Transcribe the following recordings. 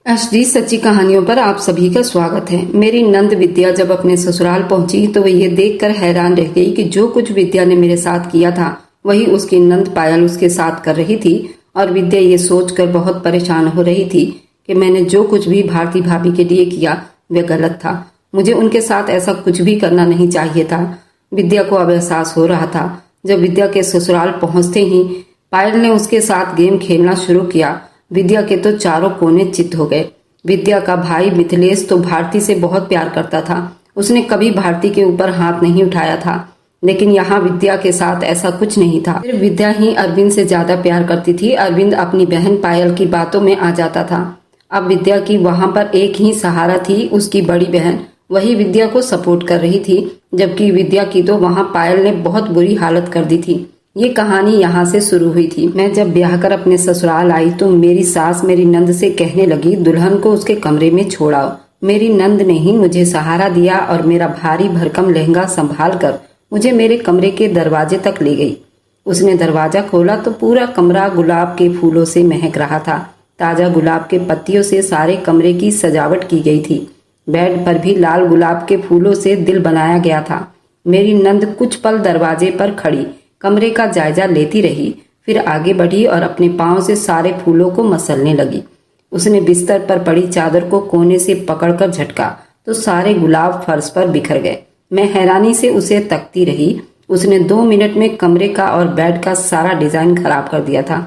HD सच्ची कहानियों पर आप सभी का स्वागत है। मेरी नंद विद्या जब अपने ससुराल पहुंची तो वह ये देखकर हैरान रह गई कि जो कुछ विद्या ने मेरे साथ किया था वही उसकी नंद पायल उसके साथ कर रही थी। और विद्या ये सोचकर बहुत परेशान हो रही थी कि मैंने जो कुछ भी भारती भाभी के लिए किया वह गलत था। मुझे उनके साथ ऐसा कुछ भी करना नहीं चाहिए था। विद्या को अब एहसास हो रहा था। जब विद्या के ससुराल पहुंचते ही पायल ने उसके साथ गेम खेलना शुरू किया। विद्या के तो चारों कोने चित्त हो गए। विद्या का भाई मिथिलेश तो भारती से बहुत प्यार करता था। उसने कभी भारती के ऊपर हाथ नहीं उठाया था, लेकिन यहाँ विद्या के साथ ऐसा कुछ नहीं था। सिर्फ विद्या ही अरविंद से ज्यादा प्यार करती थी। अरविंद अपनी बहन पायल की बातों में आ जाता था। अब विद्या की वहां पर एक ही सहारा थी, उसकी बड़ी बहन। वही विद्या को सपोर्ट कर रही थी, जबकि विद्या की तो वहां पायल ने बहुत बुरी हालत कर दी थी। ये कहानी यहाँ से शुरू हुई थी। मैं जब ब्याह कर अपने ससुराल आई तो मेरी सास मेरी नंद से कहने लगी, दुल्हन को उसके कमरे में छोड़ाओ। मेरी नंद ने ही मुझे सहारा दिया और मेरा भारी भरकम लहंगा संभाल कर मुझे मेरे कमरे के दरवाजे तक ले गई। उसने दरवाजा खोला तो पूरा कमरा गुलाब के फूलों से महक रहा था। ताजा गुलाब के पत्तियों से सारे कमरे की सजावट की गई थी। बेड पर भी लाल गुलाब के फूलों से दिल बनाया गया था। मेरी नंद कुछ पल दरवाजे पर खड़ी कमरे का जायजा लेती रही, फिर आगे बढ़ी और अपने पांव से सारे फूलों को मसलने लगी। उसने बिस्तर पर पड़ी चादर को कोने से पकड़कर झटका तो सारे गुलाब फर्श पर बिखर गए। मैं हैरानी से उसे तकती रही। उसने 2 मिनट में कमरे का और बेड का सारा डिजाइन खराब कर दिया था।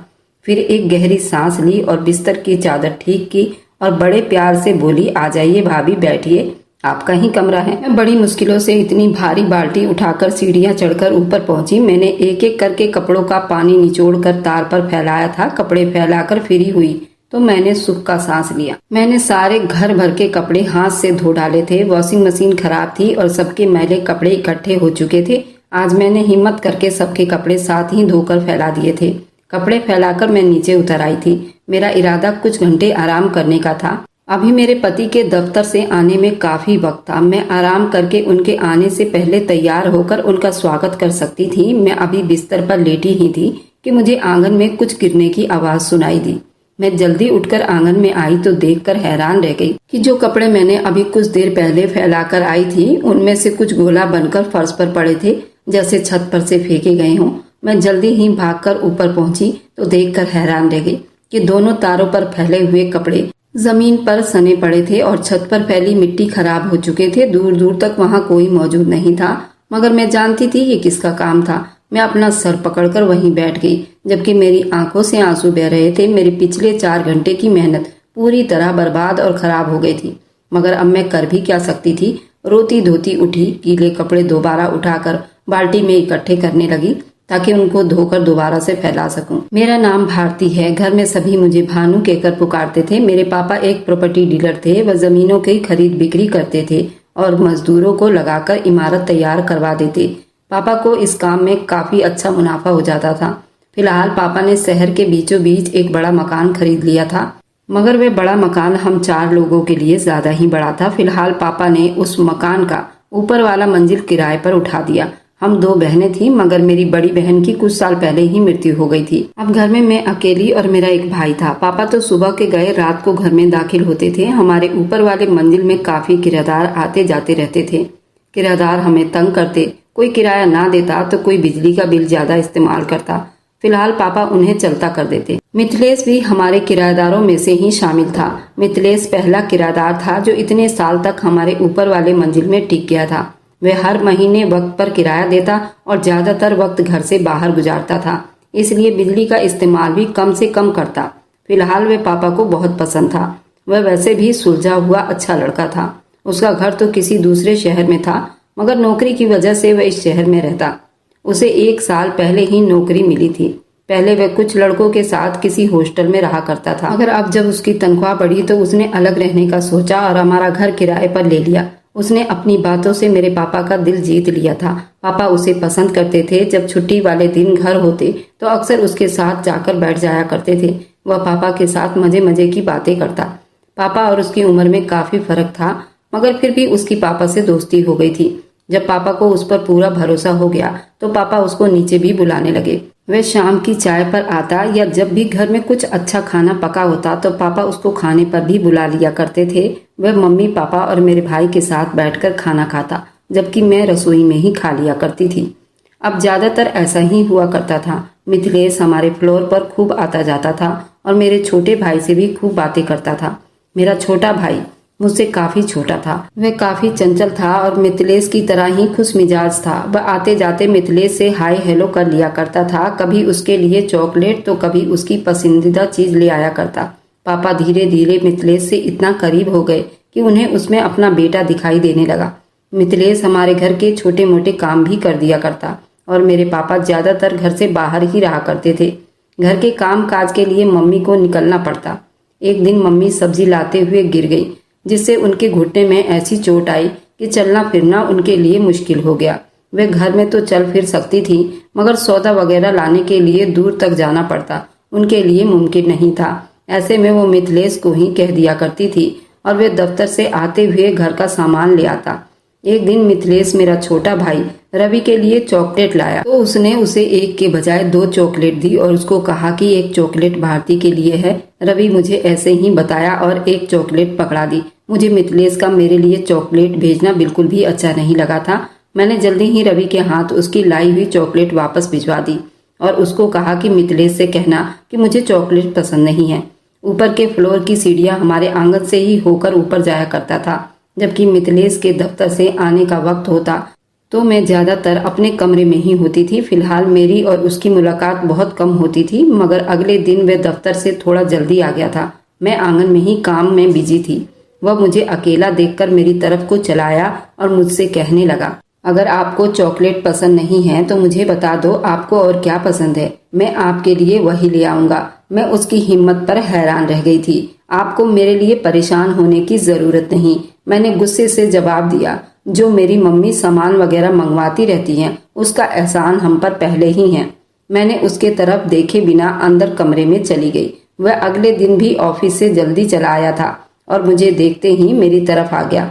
फिर एक गहरी सांस ली और बिस्तर की चादर ठीक की और बड़े प्यार से बोली, आ जाइए भाभी, बैठिए, आपका ही कमरा है। मैं बड़ी मुश्किलों से इतनी भारी बाल्टी उठाकर सीढ़ियां चढ़कर ऊपर पहुंची। मैंने एक एक करके कपड़ों का पानी निचोड़कर तार पर फैलाया था। कपड़े फैलाकर फ्री हुई तो मैंने सुख का सांस लिया। मैंने सारे घर भर के कपड़े हाथ से धो डाले थे। वॉशिंग मशीन खराब थी और सबके मैले कपड़े इकट्ठे हो चुके थे। आज मैंने हिम्मत करके सबके कपड़े साथ ही धोकर फैला दिए थे। कपड़े फैलाकर मैं नीचे उतर आई थी। मेरा इरादा कुछ घंटे आराम करने का था। अभी मेरे पति के दफ्तर से आने में काफी वक्त था। मैं आराम करके उनके आने से पहले तैयार होकर उनका स्वागत कर सकती थी। मैं अभी बिस्तर पर लेटी ही थी कि मुझे आंगन में कुछ गिरने की आवाज सुनाई दी। मैं जल्दी उठकर आंगन में आई तो देखकर हैरान रह गई कि जो कपड़े मैंने अभी कुछ देर पहले फैलाकर आई थी उनमें से कुछ गोला बनकर फर्श पर पड़े थे, जैसे छत पर से फेंके गए हों। मैं जल्दी ही भागकर ऊपर पहुंची तो देखकर हैरान रह गई कि दोनों तारों पर फैले हुए कपड़े जमीन पर सने पड़े थे और छत पर फैली मिट्टी खराब हो चुके थे। दूर दूर तक वहां कोई मौजूद नहीं था, मगर मैं जानती थी ये किसका काम था। मैं अपना सर पकड़कर वहीं बैठ गई, जबकि मेरी आंखों से आंसू बह रहे थे। मेरे पिछले 4 घंटे की मेहनत पूरी तरह बर्बाद और खराब हो गई थी, मगर अब मैं कर भी क्या सकती थी। रोती धोती उठी, गीले कपड़े दोबारा उठाकर बाल्टी में इकट्ठे करने लगी ताकि उनको धोकर दोबारा से फैला सकूं। मेरा नाम भारती है। घर में सभी मुझे भानु कहकर पुकारते थे। मेरे पापा एक प्रॉपर्टी डीलर थे। वह जमीनों की खरीद बिक्री करते थे और मजदूरों को लगाकर इमारत तैयार करवा देते। पापा को इस काम में काफी अच्छा मुनाफा हो जाता था। फिलहाल पापा ने शहर के बीचों बीच एक बड़ा मकान खरीद लिया था, मगर वह बड़ा मकान हम 4 लोगों के लिए ज्यादा ही बड़ा था। फिलहाल पापा ने उस मकान का ऊपर वाला मंजिल किराए पर उठा दिया। हम 2 बहनें थी, मगर मेरी बड़ी बहन की कुछ साल पहले ही मृत्यु हो गई थी। अब घर में मैं अकेली और मेरा एक भाई था। पापा तो सुबह के गए रात को घर में दाखिल होते थे। हमारे ऊपर वाले मंजिल में काफी किराएदार आते जाते रहते थे। किराएदार हमें तंग करते, कोई किराया ना देता तो कोई बिजली का बिल ज्यादा इस्तेमाल करता। फिलहाल पापा उन्हें चलता कर देते। मिथिलेश भी हमारे किराएदारों में से ही शामिल था। मिथिलेश पहला किराएदार था जो इतने साल तक हमारे ऊपर वाले मंजिल में टिक गया था। वह हर महीने वक्त पर किराया देता और ज्यादातर वक्त घर से बाहर गुजारता था, इसलिए बिजली का इस्तेमाल भी कम से कम करता। फिलहाल वह पापा को बहुत पसंद था। वह वैसे भी सुलझा हुआ अच्छा लड़का था। उसका घर तो किसी दूसरे शहर में था, मगर नौकरी की वजह से वह इस शहर में रहता। उसे 1 साल पहले ही नौकरी मिली थी। पहले वह कुछ लड़कों के साथ किसी हॉस्टल में रहा करता था, मगर अब जब उसकी तनख्वाह बढ़ी तो उसने अलग रहने का सोचा और हमारा घर किराए पर ले लिया। उसने अपनी बातों से मेरे पापा का दिल जीत लिया था। पापा उसे पसंद करते थे। जब छुट्टी वाले दिन घर होते तो अक्सर उसके साथ जाकर बैठ जाया करते थे। वह पापा के साथ मजे मजे की बातें करता। पापा और उसकी उम्र में काफी फर्क था, मगर फिर भी उसकी पापा से दोस्ती हो गई थी। जब पापा को उस पर पूरा भरोसा हो गया तो पापा उसको नीचे भी बुलाने लगे। वह शाम की चाय पर आता या जब भी घर में कुछ अच्छा खाना पका होता तो पापा उसको खाने पर भी बुला लिया करते थे। वह मम्मी, पापा और मेरे भाई के साथ बैठकर खाना खाता, जबकि मैं रसोई में ही खा लिया करती थी। अब ज्यादातर ऐसा ही हुआ करता था। मिथिलेश हमारे फ्लोर पर खूब आता जाता था और मेरे छोटे भाई से भी खूब बातें करता था। मेरा छोटा भाई मुझसे काफी छोटा था। वह काफी चंचल था और मिथिलेश की तरह ही खुश मिजाज था। वह आते जाते मिथिलेश से हाय हेलो कर लिया करता था। कभी उसके लिए चॉकलेट तो कभी उसकी पसंदीदा चीज ले आया करता। पापा धीरे धीरे मिथिलेश से इतना करीब हो गए कि उन्हें उसमें अपना बेटा दिखाई देने लगा। मिथिलेश हमारे घर के छोटे मोटे काम भी कर दिया करता और मेरे पापा ज्यादातर घर से बाहर ही रहा करते थे। घर के काम काज के लिए मम्मी को निकलना पड़ता। एक दिन मम्मी सब्जी लाते हुए गिर गई, जिससे उनके घुटने में ऐसी चोट आई कि चलना फिरना उनके लिए मुश्किल हो गया। वे घर में तो चल फिर सकती थी, मगर सौदा वगैरह लाने के लिए दूर तक जाना पड़ता उनके लिए मुमकिन नहीं था। ऐसे में वो मिथिलेश को ही कह दिया करती थी और वे दफ्तर से आते हुए घर का सामान ले आता। एक दिन मिथिलेश मेरा छोटा भाई रवि के लिए चॉकलेट लाया तो उसने उसे एक के बजाय 2 चॉकलेट दी और उसको कहा कि एक चॉकलेट भारती के लिए है। रवि मुझे ऐसे ही बताया और एक चॉकलेट पकड़ा दी। मुझे मिथिलेश का मेरे लिए चॉकलेट भेजना बिल्कुल भी अच्छा नहीं लगा था। मैंने जल्दी ही रवि के हाथ उसकी लाई हुई चॉकलेट वापस भिजवा दी और उसको कहा कि मिथिलेश से कहना कि मुझे चॉकलेट पसंद नहीं है। ऊपर के फ्लोर की सीढ़ियां हमारे आंगन से ही होकर ऊपर जाया करता था। जबकि मिथिलेश के दफ्तर से आने का वक्त होता तो मैं ज्यादातर अपने कमरे में ही होती थी। फिलहाल मेरी और उसकी मुलाकात बहुत कम होती थी, मगर अगले दिन वह दफ्तर से थोड़ा जल्दी आ गया था। मैं आंगन में ही काम में बिजी थी। वह मुझे अकेला देखकर मेरी तरफ को चलाया और मुझसे कहने लगा, अगर आपको चॉकलेट पसंद नहीं है तो मुझे बता दो आपको और क्या पसंद है, मैं आपके लिए वही ले आऊंगा। मैं उसकी हिम्मत पर हैरान रह गई थी। आपको मेरे लिए परेशान होने की जरूरत नहीं, मैंने गुस्से से जवाब दिया। जो मेरी मम्मी सामान वगैरह मंगवाती रहती हैं, उसका एहसान हम पर पहले ही है। मैंने उसके तरफ देखे बिना अंदर कमरे में चली गई। वह अगले दिन भी ऑफिस से जल्दी चला आया था और मुझे देखते ही मेरी तरफ आ गया।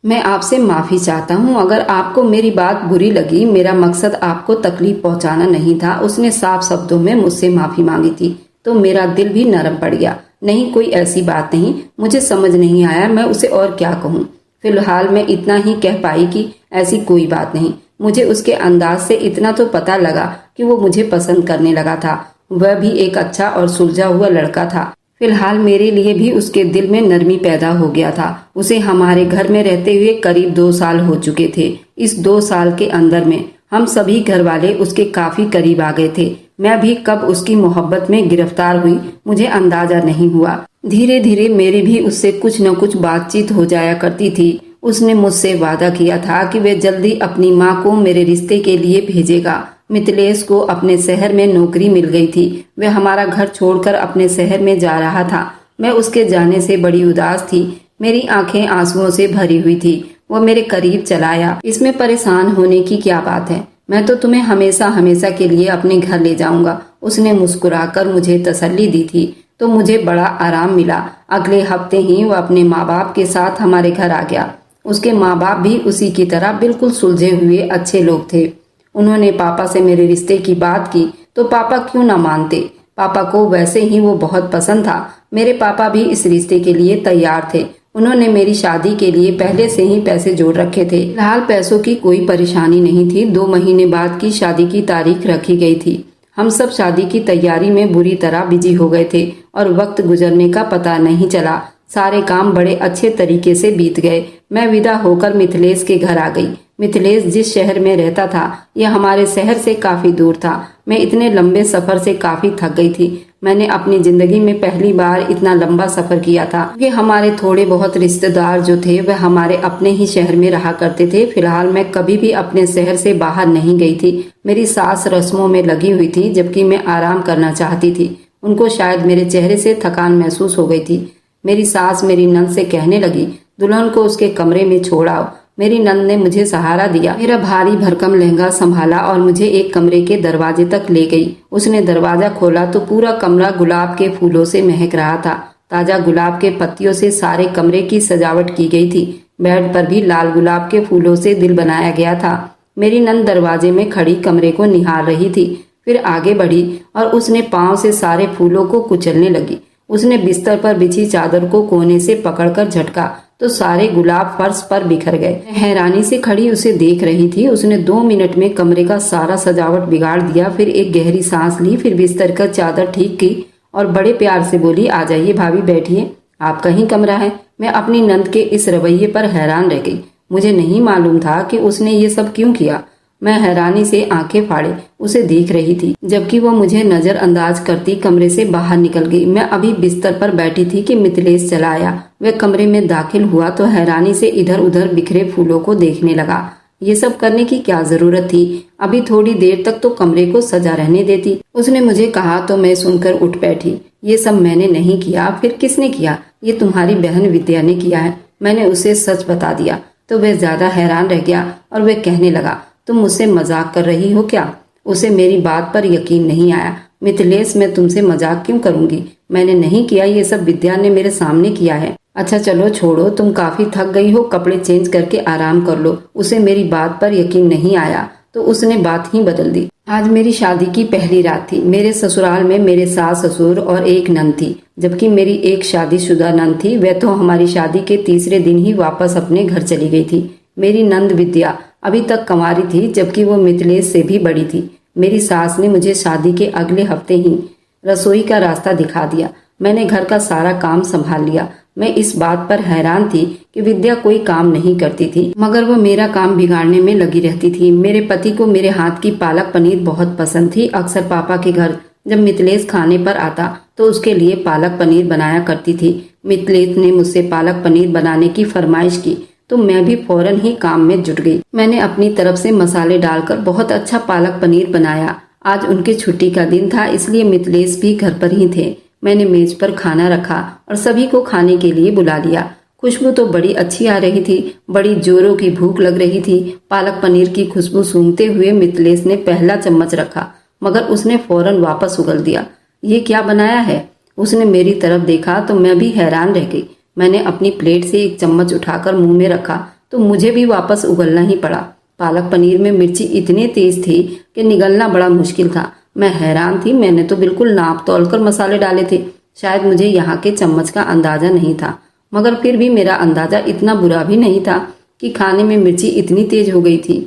मैं आपसे माफी चाहता हूँ अगर आपको मेरी बात बुरी लगी। मेरा मकसद आपको तकलीफ पहुंचाना नहीं था। उसने साफ शब्दों में मुझसे माफी मांगी थी तो मेरा दिल भी नरम पड़ गया। नहीं, कोई ऐसी बात नहीं। मुझे समझ नहीं आया मैं उसे और क्या कहूँ। फिलहाल मैं इतना ही कह पाई कि ऐसी कोई बात नहीं। मुझे उसके अंदाज से इतना तो पता लगा कि वो मुझे पसंद करने लगा था। वह भी एक अच्छा और सुलझा हुआ लड़का था। फिलहाल मेरे लिए भी उसके दिल में नरमी पैदा हो गया था। उसे हमारे घर में रहते हुए करीब 2 साल हो चुके थे। इस 2 साल के अंदर में हम सभी घर वाले उसके काफी करीब आ गए थे। मैं भी कब उसकी मोहब्बत में गिरफ्तार हुई मुझे अंदाजा नहीं हुआ। धीरे धीरे मेरी भी उससे कुछ न कुछ बातचीत हो जाया करती थी। उसने मुझसे वादा किया था कि वह जल्दी अपनी माँ को मेरे रिश्ते के लिए भेजेगा। मिथिलेश को अपने शहर में नौकरी मिल गई थी। वह हमारा घर छोड़कर अपने शहर में जा रहा था। मैं उसके जाने से बड़ी उदास थी। मेरी आंखें आंसुओं से भरी हुई थी। वो मेरे करीब चला आया। इसमें परेशान होने की क्या बात है, मैं तो तुम्हें हमेशा हमेशा के लिए अपने घर ले जाऊंगा। उसने मुस्कुराकर मुझे तसल्ली दी थी तो मुझे बड़ा आराम मिला। अगले हफ्ते ही वो अपने माँ बाप के साथ हमारे घर आ गया। उसके माँ बाप भी उसी की तरह बिल्कुल सुलझे हुए अच्छे लोग थे। उन्होंने पापा से मेरे रिश्ते की बात की तो पापा क्यों ना मानते। पापा को वैसे ही वो बहुत पसंद था। मेरे पापा भी इस रिश्ते के लिए तैयार थे। उन्होंने मेरी शादी के लिए पहले से ही पैसे जोड़ रखे थे। फिलहाल पैसों की कोई परेशानी नहीं थी। 2 महीने बाद की शादी की तारीख रखी गई थी। हम सब शादी की तैयारी में बुरी तरह बिजी हो गए थे और वक्त गुजरने का पता नहीं चला। सारे काम बड़े अच्छे तरीके से बीत गए। मैं विदा होकर मिथिलेश के घर आ गई। मिथिलेश जिस शहर में रहता था यह हमारे शहर से काफी दूर था। मैं इतने लंबे सफर से काफी थक गई थी। मैंने अपनी जिंदगी में पहली बार इतना लंबा सफर किया था। ये हमारे थोड़े बहुत रिश्तेदार जो थे वह हमारे अपने ही शहर में रहा करते थे। फिलहाल मैं कभी भी अपने शहर से बाहर नहीं गई थी। मेरी सास रस्मों में लगी हुई थी जबकि मैं आराम करना चाहती थी। उनको शायद मेरे चेहरे से थकान महसूस हो गई थी। मेरी सास मेरी नंद से कहने लगी, दुल्हन को उसके कमरे में छोड़ आओ। मेरी नंद ने मुझे सहारा दिया। मेरा भारी भरकम लहंगा संभाला और मुझे एक कमरे के दरवाजे तक ले गई। उसने दरवाजा खोला तो पूरा कमरा गुलाब के फूलों से महक रहा था। ताजा गुलाब के पत्तियों से सारे कमरे की सजावट की गई थी। बेड पर भी लाल गुलाब के फूलों से दिल बनाया गया था। मेरी नंद दरवाजे में खड़ी कमरे को निहार रही थी। फिर आगे बढ़ी और उसने पांव से सारे फूलों को कुचलने लगी। उसने बिस्तर पर बिछी चादर को कोने से पकड़कर झटका तो सारे गुलाब फर्श पर बिखर गए। हैरानी से खड़ी उसे देख रही थी। उसने 2 मिनट में कमरे का सारा सजावट बिगाड़ दिया। फिर एक गहरी सांस ली, फिर बिस्तर का चादर ठीक की और बड़े प्यार से बोली, आ जाइए भाभी, बैठिए, आपका ही कमरा है। मैं अपनी नंद के इस रवैये पर हैरान रह गई। मुझे नहीं मालूम था कि उसने ये सब क्यों किया। मैं हैरानी से आंखें फाड़े उसे देख रही थी, जबकि वो मुझे नजरअंदाज करती कमरे से बाहर निकल गई। मैं अभी बिस्तर पर बैठी थी कि मिथिलेश चला आया। वह कमरे में दाखिल हुआ तो हैरानी से इधर उधर बिखरे फूलों को देखने लगा। ये सब करने की क्या जरूरत थी? अभी थोड़ी देर तक तो कमरे को सजा रहने देती। उसने मुझे कहा तो मैं सुनकर उठ बैठी। ये सब मैंने नहीं किया। फिर किसने किया? ये तुम्हारी बहन विद्या ने किया है। मैंने उसे सच बता दिया तो वह ज्यादा हैरान रह गया और वह कहने लगा, तुम मुझसे मजाक कर रही हो क्या? उसे मेरी बात पर यकीन नहीं आया। मिथिलेश, मैं तुमसे मजाक क्यों करूंगी? मैंने नहीं किया, ये सब विद्या ने मेरे सामने किया है। अच्छा चलो छोड़ो, तुम काफी थक गई हो, कपड़े चेंज करके आराम कर लो। उसे मेरी बात पर यकीन नहीं आया तो उसने बात ही बदल दी। आज मेरी शादी की पहली रात थी। मेरे ससुराल में मेरे सास ससुर और एक नंद थी, जबकि मेरी एक शादीशुदा नंद थी। वह तो हमारी शादी के तीसरे दिन ही वापस अपने घर चली गई थी। मेरी नंद विद्या अभी तक कंवारी थी, जबकि वो मिथिलेश से भी बड़ी थी। मेरी सास ने मुझे शादी के अगले हफ्ते ही रसोई का रास्ता दिखा दिया। मैंने घर का सारा काम संभाल लिया। मैं इस बात पर हैरान थी कि विद्या कोई काम नहीं करती थी, मगर वो मेरा काम बिगाड़ने में लगी रहती थी। मेरे पति को मेरे हाथ की पालक पनीर बहुत पसंद थी। अक्सर पापा के घर जब मिथिलेश खाने पर आता तो उसके लिए पालक पनीर बनाया करती थी। मिथिलेश ने मुझसे पालक पनीर बनाने की फरमाइश की तो मैं भी फौरन ही काम में जुट गई। मैंने अपनी तरफ से मसाले डालकर बहुत अच्छा पालक पनीर बनाया। आज उनकी छुट्टी का दिन था, इसलिए मिथिलेश भी घर पर ही थे। मैंने मेज पर खाना रखा और सभी को खाने के लिए बुला लिया। खुशबू तो बड़ी अच्छी आ रही थी। बड़ी जोरों की भूख लग रही थी। पालक पनीर की खुशबू सूंघते हुए मिथिलेश ने पहला चम्मच रखा, मगर उसने फौरन वापस उगल दिया। ये क्या बनाया है? उसने मेरी तरफ देखा तो मैं भी हैरान रह गई। मैंने अपनी प्लेट से एक चम्मच उठाकर मुंह में रखा तो मुझे भी वापस उगलना ही पड़ा। पालक पनीर में मिर्ची इतनी तेज थी कि निगलना बड़ा मुश्किल था। मैं हैरान थी। मैंने तो बिल्कुल नाप तौल कर मसाले डाले थे। शायद मुझे यहाँ के चम्मच का अंदाजा नहीं था, मगर फिर भी मेरा अंदाजा इतना बुरा भी नहीं था कि खाने में मिर्ची इतनी तेज हो गई थी।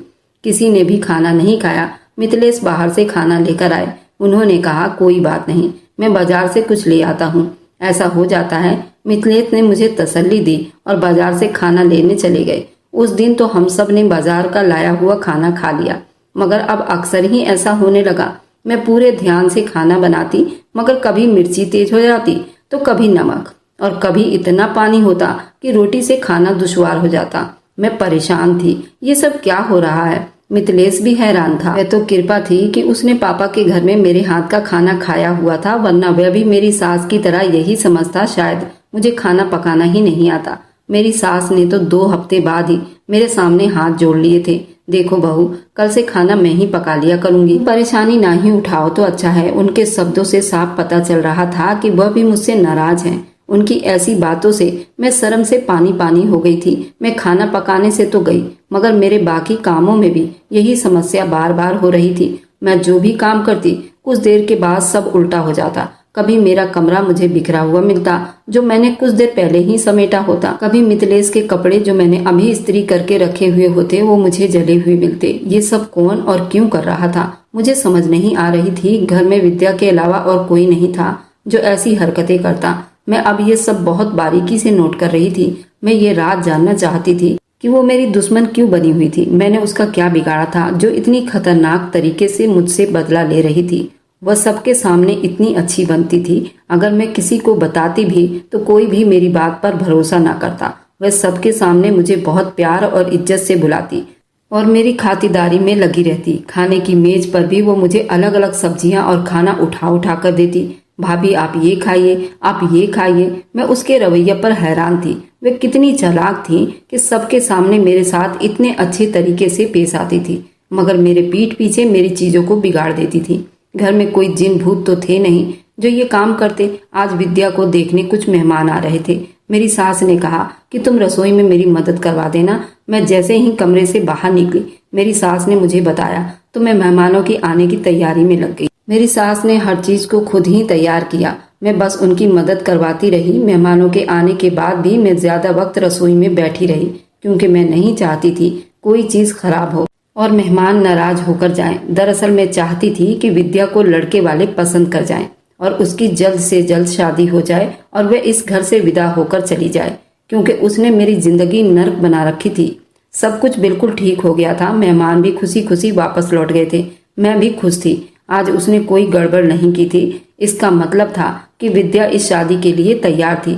किसी ने भी खाना नहीं खाया। मिथिलेश बाहर से खाना लेकर आए। उन्होंने कहा, कोई बात नहीं, मैं बाजार से कुछ ले आता हूँ, ऐसा हो जाता है। मिथिलेश ने मुझे तसल्ली दी और बाजार से खाना लेने चले गए। उस दिन तो हम सब ने बाजार का लाया हुआ खाना खा लिया, मगर अब अक्सर ही ऐसा होने लगा। मैं पूरे ध्यान से खाना बनाती, मगर कभी मिर्ची तेज हो जाती तो कभी नमक, और कभी इतना पानी होता कि रोटी से खाना दुश्वार हो जाता। मैं परेशान थी। ये सब क्या हो रहा है? मिथिलेश भी हैरान था। वह तो कृपा थी कि उसने पापा के घर में मेरे हाथ का खाना खाया हुआ था, वरना वह भी मेरी सास की तरह यही समझता शायद मुझे खाना पकाना ही नहीं आता। मेरी सास ने तो 2 हफ्ते बाद ही मेरे सामने हाथ जोड़ लिए थे। देखो बहू, कल से खाना मैं ही पका लिया करूंगी, परेशानी ना ही उठाओ तो अच्छा है। उनके शब्दों से साफ पता चल रहा था कि वह भी मुझसे नाराज हैं। उनकी ऐसी बातों से मैं शर्म से पानी पानी हो गई थी। मैं खाना पकाने से तो गई, मगर मेरे बाकी कामों में भी यही समस्या बार बार हो रही थी। मैं जो भी काम करती, कुछ देर के बाद सब उल्टा हो जाता। कभी मेरा कमरा मुझे बिखरा हुआ मिलता, जो मैंने कुछ देर पहले ही समेटा होता। कभी मिथिलेश के कपड़े जो मैंने अभी इस्त्री करके रखे हुए होते, वो मुझे जले हुए मिलते। ये सब कौन और क्यों कर रहा था, मुझे समझ नहीं आ रही थी। घर में विद्या के अलावा और कोई नहीं था जो ऐसी हरकतें करता। मैं अब ये सब बहुत बारीकी से नोट कर रही थी। मैं ये रात जानना चाहती थी कि वो मेरी दुश्मन क्यों बनी हुई थी। मैंने उसका क्या बिगाड़ा था जो इतनी खतरनाक तरीके से मुझसे बदला ले रही थी। वह सबके सामने इतनी अच्छी बनती थी, अगर मैं किसी को बताती भी तो कोई भी मेरी बात पर भरोसा ना करता। वह सबके सामने मुझे बहुत प्यार और इज्जत से बुलाती और मेरी खातिरदारी में लगी रहती। खाने की मेज पर भी वो मुझे अलग अलग सब्जियां और खाना उठा उठा कर देती। भाभी आप ये खाइए, आप ये खाइए। मैं उसके रवैये पर हैरान थी। वे कितनी चालाक थी कि सबके सामने मेरे साथ इतने अच्छे तरीके से पेश आती थी, मगर मेरे पीठ पीछे मेरी चीजों को बिगाड़ देती थी। घर में कोई जिन भूत तो थे नहीं जो ये काम करते। आज विद्या को देखने कुछ मेहमान आ रहे थे। मेरी सास ने कहा कि तुम रसोई में मेरी मदद करवा देना। मैं जैसे ही कमरे से बाहर निकली, मेरी सास ने मुझे बताया तो मैं मेहमानों के आने की तैयारी में लग गई। मेरी सास ने हर चीज को खुद ही तैयार किया। मैं बस उनकी मदद करवाती रही। मेहमानों के आने के बाद भी मैं ज्यादा वक्त रसोई में बैठी रही, क्योंकि मैं नहीं चाहती थी कोई चीज खराब हो और मेहमान नाराज होकर जाएं। दरअसल मैं चाहती थी कि विद्या को लड़के वाले पसंद कर जाएं और उसकी जल्द से जल्द शादी हो जाए और वह इस घर से विदा होकर चली जाए, क्योंकि उसने मेरी जिंदगी नर्क बना रखी थी। सब कुछ बिल्कुल ठीक हो गया था। मेहमान भी खुशी खुशी वापस लौट गए थे। मैं भी खुश थी। आज उसने कोई गड़बड़ नहीं की थी। इसका मतलब था कि विद्या इस शादी के लिए तैयार थी।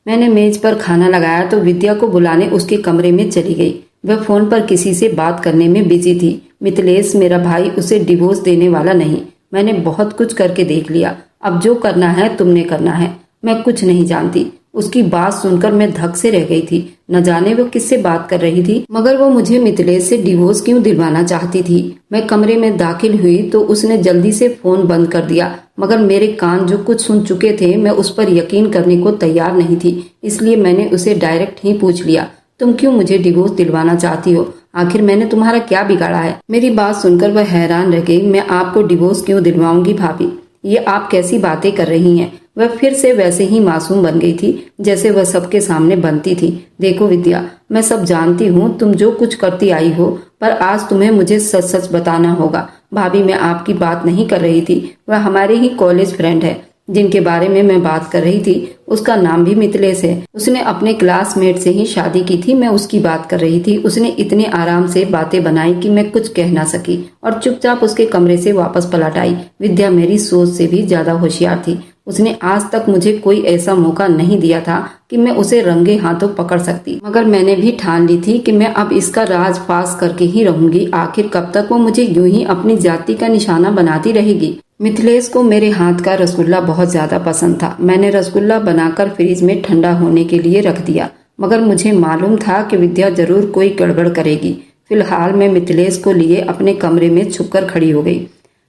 मैंने मेज पर खाना लगाया तो विद्या को बुलाने उसके कमरे में चली गई। वह फोन पर किसी से बात करने में बिजी थी। मिथिलेश मेरा भाई उसे डिवोर्स देने वाला नहीं। मैंने बहुत कुछ करके देख लिया। अब जो करना है तुमने करना है। मैं कुछ नहीं जानती। उसकी बात सुनकर मैं धक से रह गई थी। न जाने वो किससे बात कर रही थी, मगर वो मुझे मिथिलेश से डिवोर्स क्यों दिलवाना चाहती थी। मैं कमरे में दाखिल हुई तो उसने जल्दी से फोन बंद कर दिया, मगर मेरे कान जो कुछ सुन चुके थे मैं उस पर यकीन करने को तैयार नहीं थी। इसलिए मैंने उसे डायरेक्ट ही पूछ लिया, तुम क्यों मुझे डिवोर्स दिलवाना चाहती हो? आखिर मैंने तुम्हारा क्या बिगाड़ा है? मेरी बात सुनकर वह हैरान रह गई। मैं आपको डिवोर्स क्यों दिलवाऊंगी भाभी? ये आप कैसी बातें कर रही हैं? वह फिर से वैसे ही मासूम बन गई थी जैसे वह सबके सामने बनती थी। देखो विद्या, मैं सब जानती हूँ तुम जो कुछ करती आई हो, पर आज तुम्हें मुझे सच सच बताना होगा। भाभी, मैं आपकी बात नहीं कर रही थी। वह हमारे ही कॉलेज फ्रेंड है जिनके बारे में मैं बात कर रही थी। उसका नाम भी मिथिलेश है। उसने अपने क्लासमेट से ही शादी की थी। मैं उसकी बात कर रही थी। उसने इतने आराम से बातें बनाई कि मैं कुछ कह ना सकी और चुपचाप उसके कमरे से वापस पलट आई। विद्या मेरी सोच से भी ज्यादा होशियार थी। उसने आज तक मुझे कोई ऐसा मौका नहीं दिया था कि मैं उसे रंगे हाथों पकड़ सकती, मगर मैंने भी ठान ली थी कि मैं अब इसका राज फास करके ही रहूंगी। आखिर कब तक वो मुझे यूं ही अपनी जाति का निशाना बनाती रहेगी? मिथिलेश को मेरे हाथ का रसगुल्ला बहुत ज्यादा पसंद था। मैंने रसगुल्ला बनाकर फ्रिज में ठंडा होने के लिए रख दिया, मगर मुझे मालूम था कि विद्या जरूर कोई गड़बड़ करेगी। फिलहाल मैं मिथिलेश को लिए अपने कमरे में छुपकर खड़ी हो गई।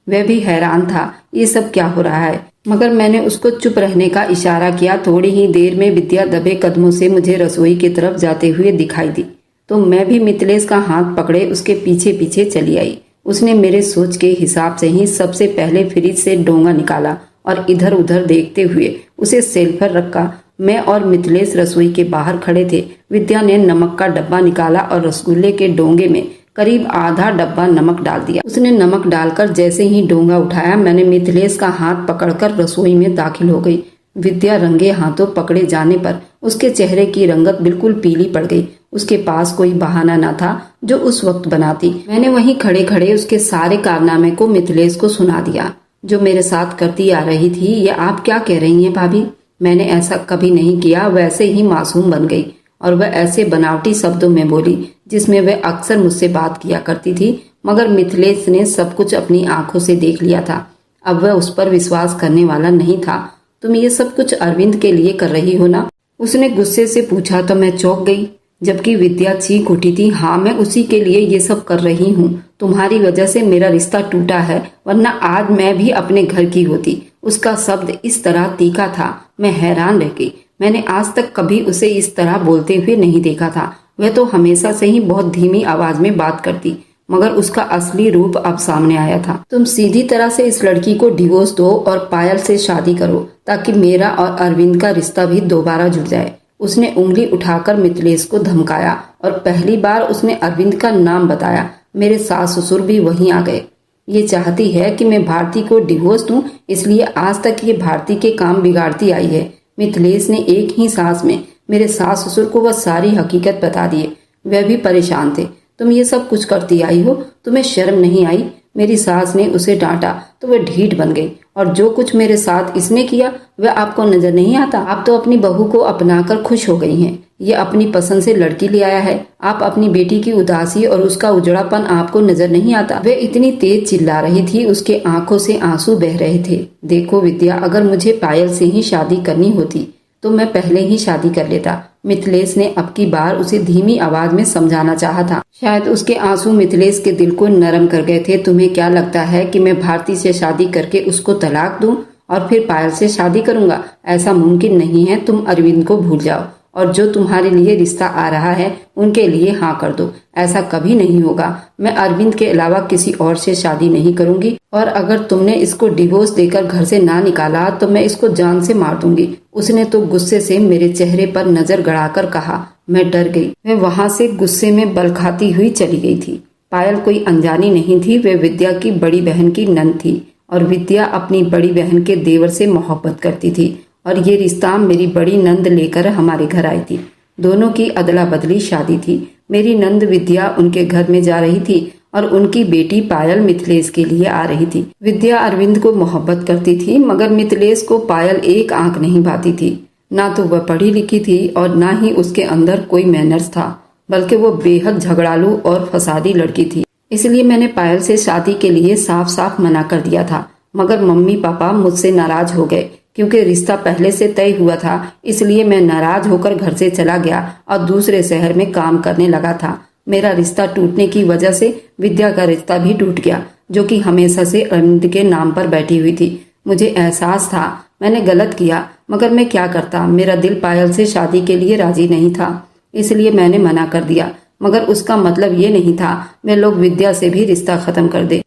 वह भी हैरान था, ये सब क्या हो रहा है, मगर मैंने उसको चुप रहने का इशारा किया। थोड़ी ही देर में विद्या दबे कदमों से मुझे रसोई की तरफ जाते हुए दिखाई दी, तो मैं भी मिथिलेश का हाथ पकड़े उसके पीछे पीछे चली आई। उसने मेरे सोच के हिसाब से ही सबसे पहले फ्रिज से डोंगा निकाला और इधर उधर देखते हुए उसे सेल्फ पर रखा। मैं और मिथिलेश रसोई के बाहर खड़े थे। विद्या ने नमक का डब्बा निकाला और रसगुल्ले के डोंगे में करीब आधा डब्बा नमक डाल दिया। उसने नमक डालकर जैसे ही डोंगा उठाया, मैंने मिथिलेश का हाथ पकड़कर रसोई में दाखिल हो गई। विद्या रंगे हाथों पकड़े जाने पर उसके चेहरे की रंगत बिल्कुल पीली पड़ गई। उसके पास कोई बहाना न था जो उस वक्त बनाती। मैंने वहीं खड़े खड़े उसके सारे कारनामे को मिथिलेश को सुना दिया जो मेरे साथ करती आ रही थी। ये आप क्या कह रही हैं भाभी? मैंने ऐसा कभी नहीं किया। वैसे ही मासूम बन गई और वह ऐसे बनावटी शब्दों में बोली जिसमें वह अक्सर मुझसे बात किया करती थी, मगर मिथिलेश ने सब कुछ अपनी आंखों से देख लिया था। अब वह उस पर विश्वास करने वाला नहीं था। तुम ये सब कुछ अरविंद के लिए कर रही हो ना? उसने गुस्से से पूछा तो मैं चौंक गई, जबकि विद्या चीख उठी थी। हाँ, मैं उसी के लिए ये सब कर रही हूँ। तुम्हारी वजह से मेरा रिश्ता टूटा है, वरना आज मैं भी अपने घर की होती। उसका शब्द इस तरह तीखा था, मैं हैरान रह गई। मैंने आज तक कभी उसे इस तरह बोलते हुए नहीं देखा था। वह तो हमेशा से ही बहुत धीमी आवाज में बात करती, मगर उसका असली रूप अब सामने आया था। तुम सीधी तरह से इस लड़की को डिवोर्स दो और पायल से शादी करो, ताकि मेरा और अरविंद का रिश्ता भी दोबारा जुड़ जाए। उसने उंगली उठाकर मिथिलेश को धमकाया और पहली बार उसने अरविंद का नाम बताया। मेरे सास ससुर भी वहीं आ गए। ये चाहती है कि मैं भारती को डिवोर्स दूं, इसलिए आज तक ये भारती के काम बिगाड़ती आई है। मिथिलेश ने एक ही सांस में मेरे सास ससुर को वह सारी हकीकत बता दिए। वह भी परेशान थे। तुम ये सब कुछ करती आई हो, तुम्हें शर्म नहीं आई? मेरी सास ने उसे डांटा तो वह ढीठ बन गई। और जो कुछ मेरे साथ इसने किया वह आपको नजर नहीं आता? आप तो अपनी बहू को अपनाकर खुश हो गई हैं। ये अपनी पसंद से लड़की ले आया है। आप अपनी बेटी की उदासी और उसका उजड़ापन आपको नजर नहीं आता? वह इतनी तेज चिल्ला रही थी, उसके आंखों से आंसू बह रहे थे। देखो विद्या, अगर मुझे पायल से ही शादी करनी होती तो मैं पहले ही शादी कर लेता। मिथिलेश ने अब की बार उसे धीमी आवाज में समझाना चाहा था। शायद उसके आंसू मिथिलेश के दिल को नरम कर गए थे। तुम्हें क्या लगता है कि मैं भारती से शादी करके उसको तलाक दूं और फिर पायल से शादी करूंगा? ऐसा मुमकिन नहीं है। तुम अरविंद को भूल जाओ और जो तुम्हारे लिए रिश्ता आ रहा है उनके लिए हाँ कर दो। ऐसा कभी नहीं होगा। मैं अरविंद के अलावा किसी और से शादी नहीं करूंगी, और अगर तुमने इसको डिवोर्स देकर घर से ना निकाला तो मैं इसको जान से मार दूंगी। उसने तो गुस्से से मेरे चेहरे पर नजर गड़ाकर कहा। मैं डर गई। मैं वहां से गुस्से में बल खाती हुई चली गई थी। पायल कोई अनजानी नहीं थी, वे विद्या की बड़ी बहन की नंद थी, और विद्या अपनी बड़ी बहन के देवर से मोहब्बत करती थी, और ये रिश्ता मेरी बड़ी नंद लेकर हमारे घर आई थी। दोनों की अदला बदली शादी थी। मेरी नंद विद्या उनके घर में जा रही थी और उनकी बेटी पायल मिथिलेश के लिए आ रही थी। विद्या अरविंद को मोहब्बत करती थी, मगर मिथिलेश को पायल एक आंख नहीं भाती थी। ना तो वह पढ़ी लिखी थी और ना ही उसके अंदर कोई मैनर्स था, बल्कि वो बेहद झगड़ालू और फसादी लड़की थी। इसलिए मैंने पायल से शादी के लिए साफ साफ मना कर दिया था, मगर मम्मी पापा मुझसे नाराज हो गए। क्योंकि रिश्ता पहले से तय हुआ था, इसलिए मैं नाराज होकर घर से चला गया और दूसरे शहर में काम करने लगा था। मेरा रिश्ता टूटने की वजह से विद्या का रिश्ता भी टूट गया, जो कि हमेशा से अरविंद के नाम पर बैठी हुई थी। मुझे एहसास था मैंने गलत किया, मगर मैं क्या करता। मेरा दिल पायल से शादी के लिए राजी नहीं था, इसलिए मैंने मना कर दिया। मगर उसका मतलब ये नहीं था वे लोग विद्या से भी रिश्ता खत्म कर दे।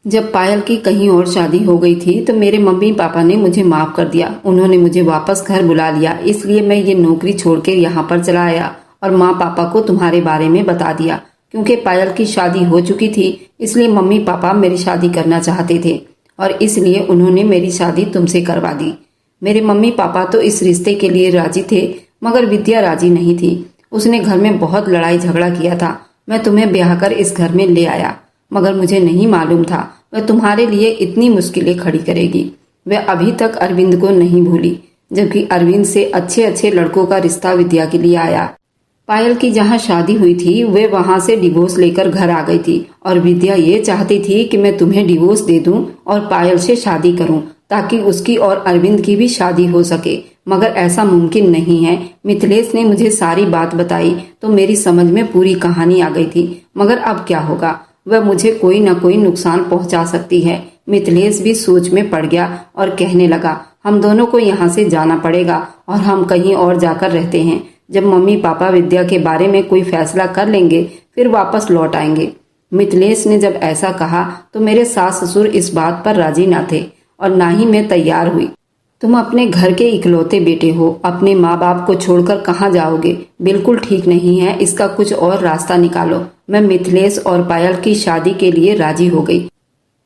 जब पायल की कहीं और शादी हो गई थी तो मेरे मम्मी पापा ने मुझे माफ कर दिया। उन्होंने मुझे वापस घर बुला लिया, इसलिए मैं ये नौकरी छोड़कर यहाँ पर चला आया और माँ पापा को तुम्हारे बारे में बता दिया। क्योंकि पायल की शादी हो चुकी थी, इसलिए मम्मी पापा मेरी शादी करना चाहते थे, और इसलिए उन्होंने मेरी शादी तुमसे करवा दी। मेरे मम्मी पापा तो इस रिश्ते के लिए राजी थे, मगर विद्या राजी नहीं थी। उसने घर में बहुत लड़ाई झगड़ा किया था। मैं तुम्हें ब्याह कर इस घर में ले आया, मगर मुझे नहीं मालूम था वह तुम्हारे लिए इतनी मुश्किलें खड़ी करेगी। वह अभी तक अरविंद को नहीं भूली, जबकि अरविंद से अच्छे अच्छे लड़कों का रिश्ता विद्या के लिए आया। पायल की जहाँ शादी हुई थी वे वहां से डिवोर्स लेकर घर आ गई थी, और विद्या ये चाहती थी कि मैं तुम्हें डिवोर्स दे दूं और पायल से शादी करूं, ताकि उसकी और अरविंद की भी शादी हो सके। मगर ऐसा मुमकिन नहीं है। मिथिलेश ने मुझे सारी बात बताई तो मेरी समझ में पूरी कहानी आ गई थी। मगर अब क्या होगा, वह मुझे कोई न कोई नुकसान पहुंचा सकती है। मिथिलेश भी सोच में पड़ गया और कहने लगा, हम दोनों को यहाँ से जाना पड़ेगा और हम कहीं और जाकर रहते हैं। जब मम्मी पापा विद्या के बारे में कोई फैसला कर लेंगे फिर वापस लौट आएंगे। मिथिलेश ने जब ऐसा कहा तो मेरे सास ससुर इस बात पर राजी न थे और ना ही मैं तैयार हुई। तुम अपने घर के इकलौते बेटे हो, अपने माँ बाप को छोड़कर कहाँ जाओगे? बिल्कुल ठीक नहीं है, इसका कुछ और रास्ता निकालो। मैं मिथिलेश और पायल की शादी के लिए राजी हो गई।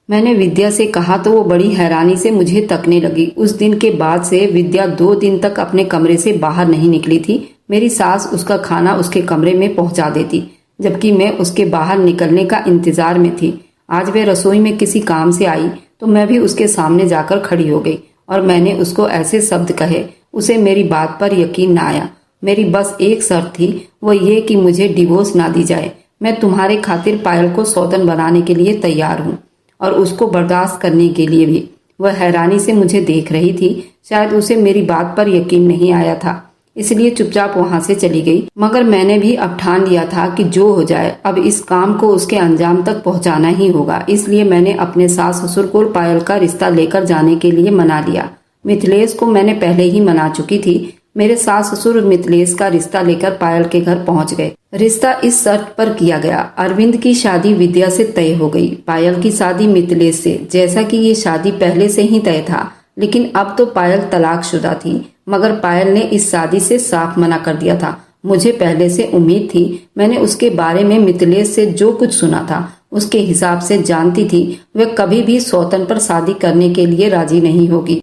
मैंने विद्या से कहा तो वो बड़ी हैरानी से मुझे तकने लगी। उस दिन के बाद से विद्या 2 दिन तक अपने कमरे से बाहर नहीं निकली थी। मेरी सास उसका खाना उसके कमरे में पहुंचा देती, जबकि मैं उसके बाहर निकलने का इंतजार में थी। आज वह रसोई में किसी काम से आई तो मैं भी उसके सामने जाकर खड़ी हो गई और मैंने उसको ऐसे शब्द कहे, उसे मेरी बात पर यकीन न आया। मेरी बस एक शर्त थी, वो ये कि मुझे डिवोर्स ना दी जाए। मैं तुम्हारे खातिर पायल को सौतन बनाने के लिए तैयार हूँ और उसको बर्दाश्त करने के लिए भी। वह हैरानी से मुझे देख रही थी। शायद उसे मेरी बात पर यकीन नहीं आया था, इसलिए चुपचाप वहां से चली गई। मगर मैंने भी अब ठान लिया था कि जो हो जाए अब इस काम को उसके अंजाम तक पहुंचाना ही होगा। इसलिए मैंने अपने सास ससुर को पायल का रिश्ता लेकर जाने के लिए मना लिया। मिथिलेश को मैंने पहले ही मना चुकी थी। मेरे सास ससुर मिथिलेश का रिश्ता लेकर पायल के घर पहुंच गए। रिश्ता इस शर्त पर किया गया, अरविंद की शादी विद्या से तय हो गई, पायल की शादी मिथिलेश से। जैसा कि ये शादी पहले से ही तय था, लेकिन अब तो पायल तलाकशुदा थी। मगर पायल ने इस शादी से साफ मना कर दिया था। मुझे पहले से उम्मीद थी। मैंने उसके बारे में मिथिलेश से जो कुछ सुना था उसके हिसाब से जानती थी वह कभी भी सौतन पर शादी करने के लिए राजी नहीं होगी।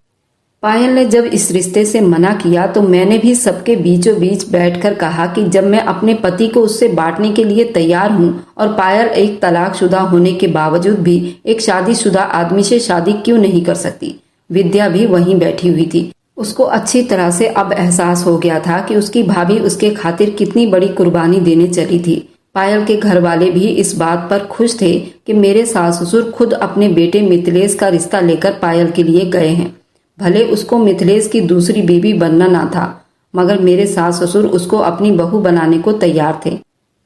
पायल ने जब इस रिश्ते से मना किया तो मैंने भी सबके बीचों बीच बैठकर कहा कि जब मैं अपने पति को उससे बांटने के लिए तैयार हूँ और पायल एक तलाकशुदा होने के बावजूद भी एक शादीशुदा आदमी से शादी क्यों नहीं कर सकती। विद्या भी वहीं बैठी हुई थी। उसको अच्छी तरह से अब एहसास हो गया था कि उसकी भाभी उसके खातिर कितनी बड़ी कुर्बानी देने चली थी। पायल के घर वाले भी इस बात पर खुश थे कि मेरे सास ससुर खुद अपने बेटे मिथिलेश का रिश्ता लेकर पायल के लिए गए हैं। भले उसको मिथिलेश की दूसरी बीवी बनना ना था, मगर मेरे सास ससुर उसको अपनी बहू बनाने को तैयार थे।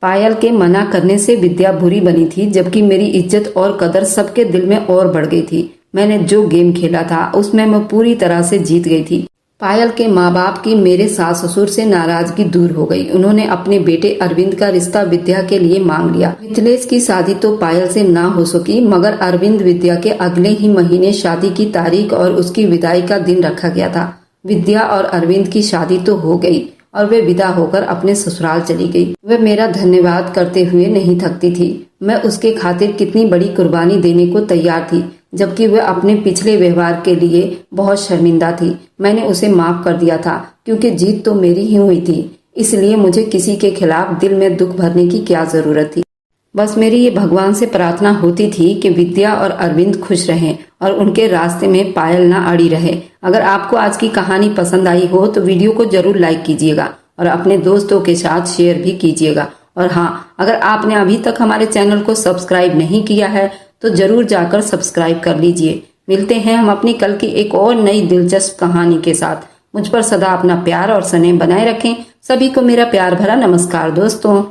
पायल के मना करने से विद्या बुरी बनी थी, जबकि मेरी इज्जत और कदर सबके दिल में और बढ़ गई थी। मैंने जो गेम खेला था उसमें मैं पूरी तरह से जीत गई थी। पायल के माँ बाप की मेरे सास ससुर से नाराजगी दूर हो गई। उन्होंने अपने बेटे अरविंद का रिश्ता विद्या के लिए मांग लिया। मिथिलेश की शादी तो पायल से ना हो सकी, मगर अरविंद विद्या के अगले ही महीने शादी की तारीख और उसकी विदाई का दिन रखा गया था। विद्या और अरविंद की शादी तो हो गई और वे विदा होकर अपने ससुराल चली गई। वह मेरा धन्यवाद करते हुए नहीं थकती थी। मैं उसके खातिर कितनी बड़ी कुर्बानी देने को तैयार थी, जबकि वह अपने पिछले व्यवहार के लिए बहुत शर्मिंदा थी। मैंने उसे माफ कर दिया था क्योंकि जीत तो मेरी ही हुई थी, इसलिए मुझे किसी के खिलाफ दिल में दुख भरने की क्या जरूरत थी। बस मेरी ये भगवान से प्रार्थना होती थी कि विद्या और अरविंद खुश रहें और उनके रास्ते में पायल ना अड़ी रहे। अगर आपको आज की कहानी पसंद आई हो तो वीडियो को जरूर लाइक कीजिएगा और अपने दोस्तों के साथ शेयर भी कीजिएगा। और हाँ, अगर आपने अभी तक हमारे चैनल को सब्सक्राइब नहीं किया है तो जरूर जाकर सब्सक्राइब कर लीजिए। मिलते हैं हम अपनी कल की एक और नई दिलचस्प कहानी के साथ। मुझ पर सदा अपना प्यार और स्नेह बनाए रखें। सभी को मेरा प्यार भरा नमस्कार दोस्तों।